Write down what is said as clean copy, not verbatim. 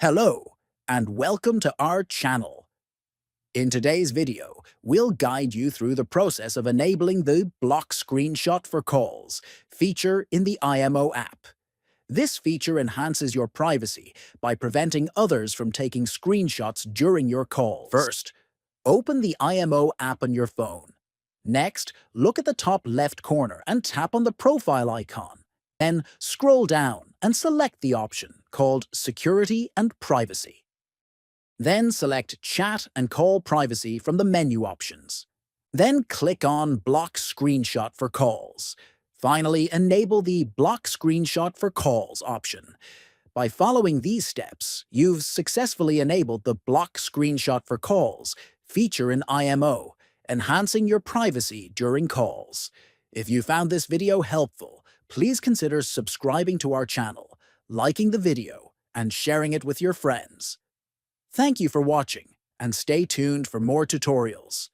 Hello, and welcome to our channel. In today's video, we'll guide you through the process of enabling the Block Screenshot for Calls feature in the IMO app. This feature enhances your privacy by preventing others from taking screenshots during your calls. First, open the IMO app on your phone. Next, look at the top left corner and tap on the profile icon. Then scroll down and select the option called Security and Privacy. Then select Chat and Call Privacy from the menu options. Then click on Block Screenshot for Calls. Finally, enable the Block Screenshot for Calls option. By following these steps, you've successfully enabled the Block Screenshot for Calls feature in IMO, enhancing your privacy during calls. If you found this video helpful, please consider subscribing to our channel, liking the video, and sharing it with your friends. Thank you for watching, and stay tuned for more tutorials.